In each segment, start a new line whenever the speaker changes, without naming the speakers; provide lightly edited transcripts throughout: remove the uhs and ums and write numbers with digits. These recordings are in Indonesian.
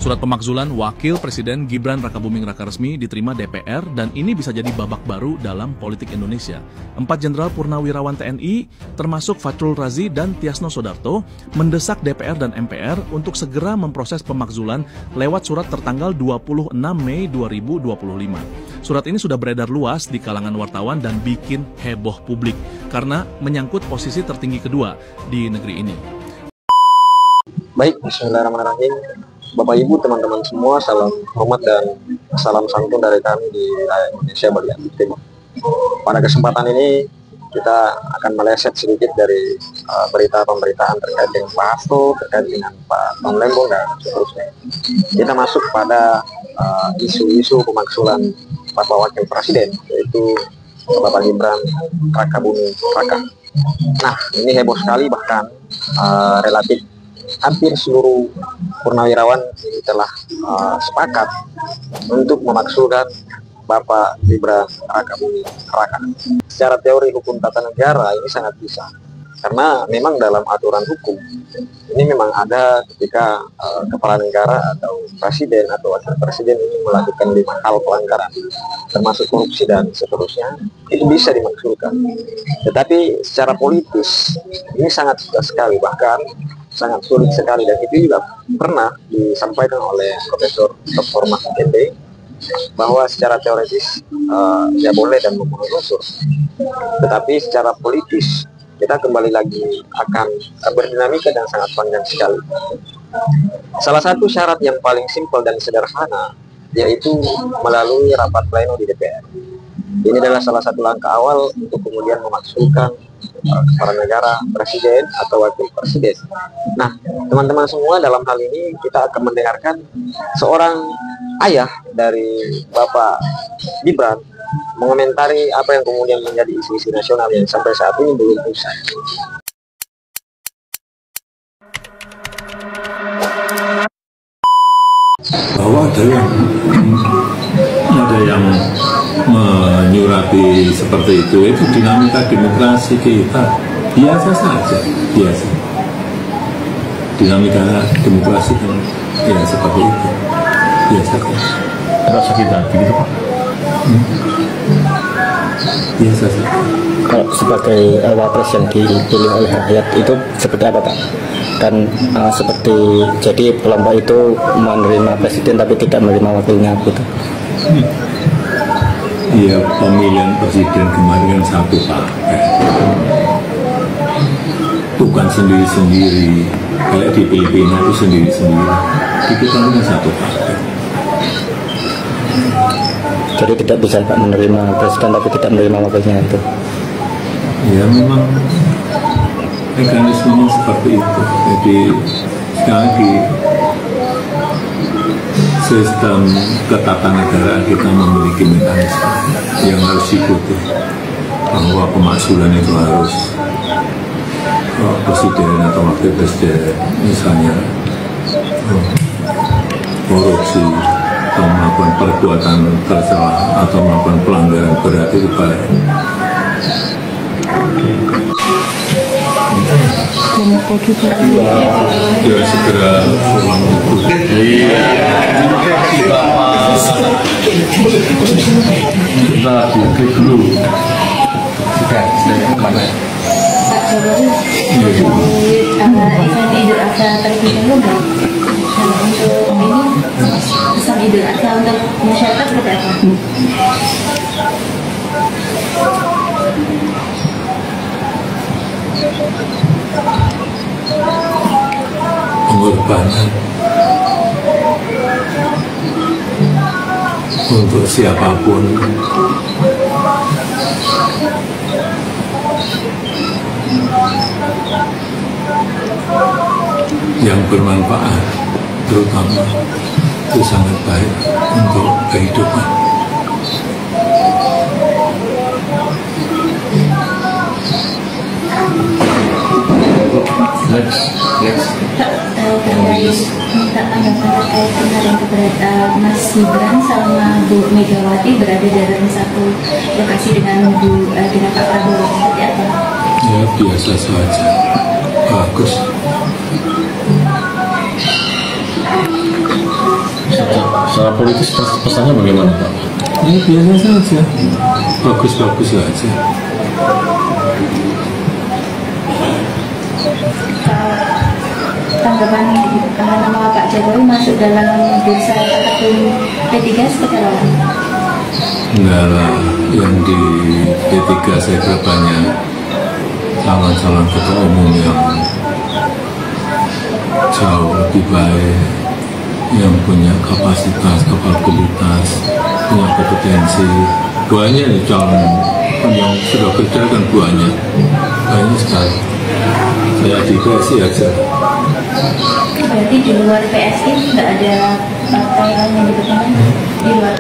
Surat pemakzulan Wakil Presiden Gibran Rakabuming Rakaresmi diterima DPR dan ini bisa jadi babak baru dalam politik Indonesia. 4 Jenderal Purnawirawan TNI, termasuk Fahrul Razi dan Tiasno Soedarto, mendesak DPR dan MPR untuk segera memproses pemakzulan lewat surat tertanggal 26 Mei 2025. Surat ini sudah beredar luas di kalangan wartawan dan bikin heboh publik karena menyangkut posisi tertinggi kedua di negeri ini.
Baik, bismillahirrahmanirrahim. Bapak Ibu, teman-teman semua, salam hormat dan salam santun dari kami di rakyat Indonesia bagian timur. Pada kesempatan ini kita akan meleset sedikit dari berita pemberitaan terkait dengan Pak Hasto, terkait dengan Pak Tom Lembong dan seterusnya. Kita masuk pada isu-isu pemakzulan Bapak Wakil Presiden, yaitu Bapak Gibran Rakabuming Raka. Nah, ini heboh sekali, bahkan relatif hampir seluruh purnawirawan ini telah sepakat untuk memakzulkan Bapak Gibran Rakabuming Raka. Secara teori hukum tata negara ini sangat bisa, karena memang dalam aturan hukum ini memang ada ketika kepala negara atau presiden atau wakil presiden ini melakukan 5 hal pelanggaran, termasuk korupsi dan seterusnya, itu bisa dimakzulkan. Tetapi secara politis ini sangat susah sekali, bahkan sangat sulit sekali, dan itu juga pernah disampaikan oleh Profesor Dr. Mahfud MD bahwa secara teoritis ya boleh dan memenuhi unsur, tetapi secara politis kita kembali lagi akan berdinamika dan sangat panjang sekali. Salah satu syarat yang paling simpel dan sederhana yaitu melalui rapat pleno di DPR. Ini adalah salah satu langkah awal untuk kemudian memakzulkan kepala negara, presiden atau wakil presiden. Nah, teman-teman semua, dalam hal ini kita akan mendengarkan seorang ayah dari Bapak Gibran mengomentari apa yang kemudian menjadi isu-isu nasional yang sampai saat ini belum usai.
Bahwa ada yang menyurati seperti itu dinamika demokrasi kita biasa saja, biasa. Dinamika demokrasi kan ya seperti itu, biasa saja.
Rasa kita begitu Pak?
Biasa saja.
Kalau sebagai wapres yang dipilih oleh rakyat itu seperti apa Pak? Kan seperti jadi kelompok itu menerima presiden tapi tidak menerima wakilnya gitu.
Iya, pemilihan presiden kemarin kan satu paket, bukan sendiri-sendiri kayak di Filipina itu sendiri-sendiri. Di kita kan satu paket.
Jadi tidak bisa Pak menerima presiden tapi tidak menerima wakilnya itu.
Ya memang mekanismenya seperti itu. Jadi sekali lagi sistem ketatanegaraan kita memiliki mekanisme yang harus diikuti, bahwa pemakzulan itu harus presiden atau wakil presiden misalnya korupsi atau melakukan perbuatan tercela atau melakukan pelanggaran berat itu baik. Ya segera pulang itu.
Kita diklik dulu. Sudah kemana?
Pak Jokowi event Idul Adha terlebih dahulu nggak? Untuk ini pesan Idul Adha untuk masyarakat seperti apa?
Pengorbanan untuk siapapun yang bermanfaat, terutama itu sangat baik untuk kehidupan.
Next.
Minta tanggapan terkait kemarin keberadaan Mas Gibran sama Bu Megawati berada dalam satu lokasi dengan Pak Prabowo, seperti apa?
Ya biasa saja, bagus.
Secara politis pesannya bagaimana Pak?
Ya biasa saja, bagus-bagus saja.
Tanggapan nama Pak Jokowi masuk dalam bursa ketum P3 seperti apa?
Enggak lah, yang di P3 saya kira banyak calon-calon ketua umum yang jauh lebih baik, yang punya kapasitas, kapabilitas, punya kompetensi. Banyak nih calon yang sudah kerja kan banyak sekali. Saya di PSI aja.
Berarti di luar PSI nggak ada partai lain yang diperlukan di luar?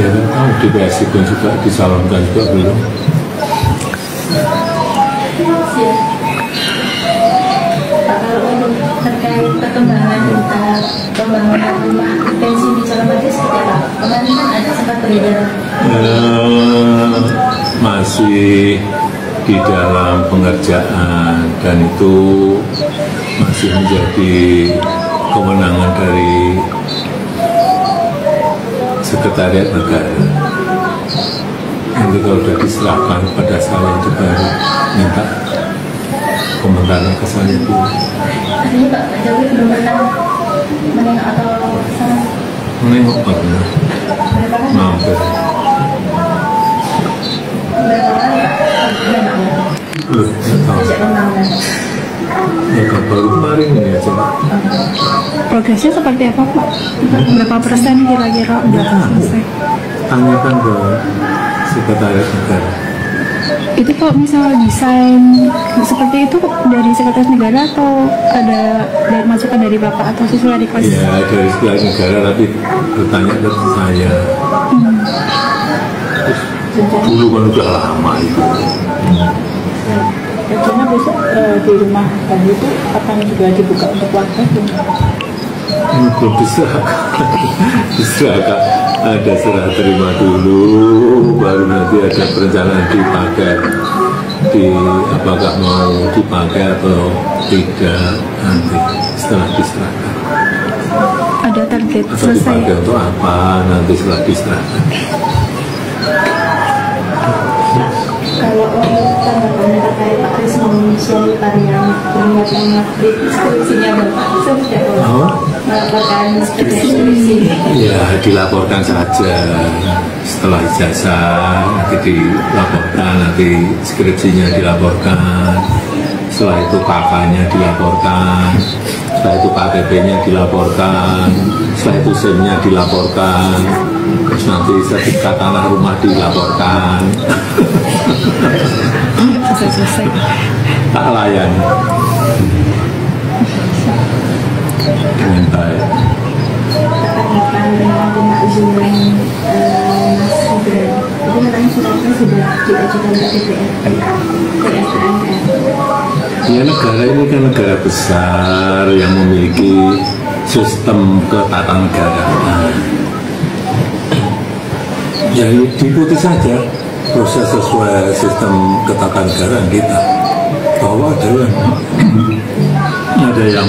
Ya, tahu di PSI pun juga disalonkan juga belum.
Siap. Pak, kalau untuk terkait perkembangan tentang pembangunan rumah pensiun di Colomadu seperti apa? Kemarin kan ada sempat beredar.
Masih di dalam pengerjaan dan itu masih menjadi kewenangan dari Sekretariat Negara. Nanti kalau sudah diserahkan pada saya itu baru minta komentarnya ke saya dulu.
Artinya Pak Jokowi belum pernah menengok atau sama?
Menengok pernah,
Berapa kali?
mampir.
Berapa kali Pak? Menengoknya?
Nggak tahu.
Sejak pembangunan.
Ya kan baru kemarin ini aja.
Progresnya seperti apa Pak? Berapa persen kira-kira udah selesai?
Tanyakan ke Sekretariat Negara.
Itu Pak misal desain seperti itu dari Sekretaris Negara atau ada dari masukan dari Bapak atau sesuai request?
Ya dari Sekretariat Negara tapi bertanya ke saya. Dulu kan udah lama itu.
Rencana besok di rumah baru itu akan juga dibuka untuk warga?
Belum diserahkan. Ada serah terima dulu, baru nanti ada perencanaan dipakai. Apakah mau dipakai atau tidak nanti setelah diserahkan.
Ada target
Atau
selesai?
dipakai untuk apa nanti setelah diserahkan.
Kalau tanggapannya terkait Pak Risma Syarifar yang berniat mengupdate skripsinya Bapak seperti apa? Melaporkan skripsi.
Ya dilaporkan saja setelah ijazah nanti dilaporkan, nanti skripsinya dilaporkan, setelah itu kakaknya dilaporkan, setelah itu KTP-nya dilaporkan, setelah itu SIM-nya dilaporkan, terus nanti sertifikat tanah rumah dilaporkan.
Selesai.
Tak layan dengan baik.
Tanggapan dengan pemakzulan Mas Gibran itu katanya suratnya sudah diajukan ke DPR ke STMPR.
Ya negara ini kan negara besar yang memiliki sistem ketatanegaraan. Ya diikuti saja proses sesuai sistem ketatanegaraan kita. Bahwa ada yang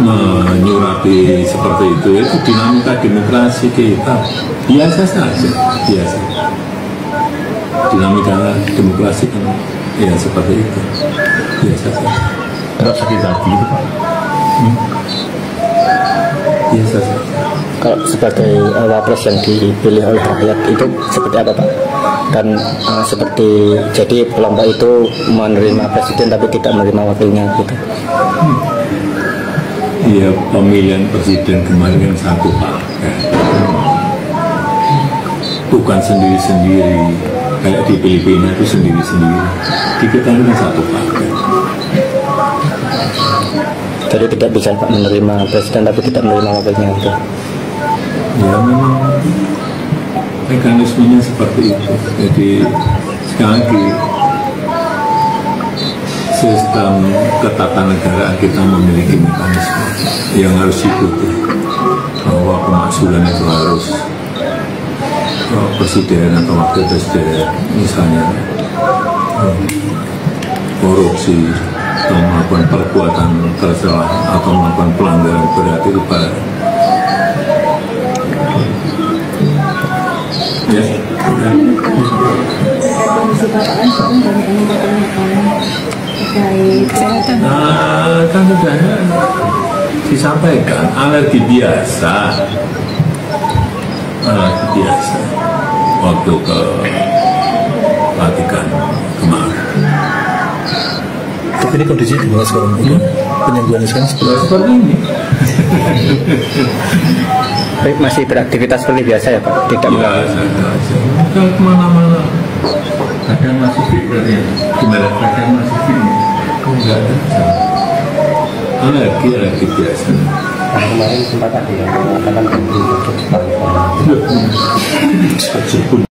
menyurapi seperti itu dinamika demokrasi kita biasa saja, biasa. Dinamika demokrasi kan ya seperti itu, biasa saja.
Terus sakit hati gitu Pak?
Biasa saja.
Kalau sebagai wapres yang dipilih oleh rakyat itu seperti apa Pak? Dan seperti jadi kelompok itu menerima presiden tapi tidak menerima wakilnya gitu.
Iya, pemilihan presiden kemarin kan satu paket, bukan sendiri-sendiri kayak di Filipina itu sendiri-sendiri. Di kita ini kan satu paket.
Jadi tidak bisa Pak menerima presiden tapi tidak menerima wakilnya itu.
Ya memang mekanismenya seperti itu. Jadi sekali lagi sistem ketatanegaraan kita memiliki mekanisme yang harus diikuti, bahwa pemakzulan itu harus presiden atau wakil presiden misalnya korupsi atau melakukan perbuatan tercela atau melakukan pelanggaran berat itu
terkait kesehatan?
Kan sudah disampaikan, alergi biasa waktu ke Vatikan kemarin.
Tapi ini kondisi gimana sekarang? Penyembuhannya sekarang
Seperti ini.
Baik, masih beraktivitas seperti biasa ya Pak? Tidak
Biasa aja. Kalau kemana-mana, kadang masih pikirnya, gimana kadang masih pikirnya, enggak ada. Alergi biasa.
kemarin sempat ada yang mengatakan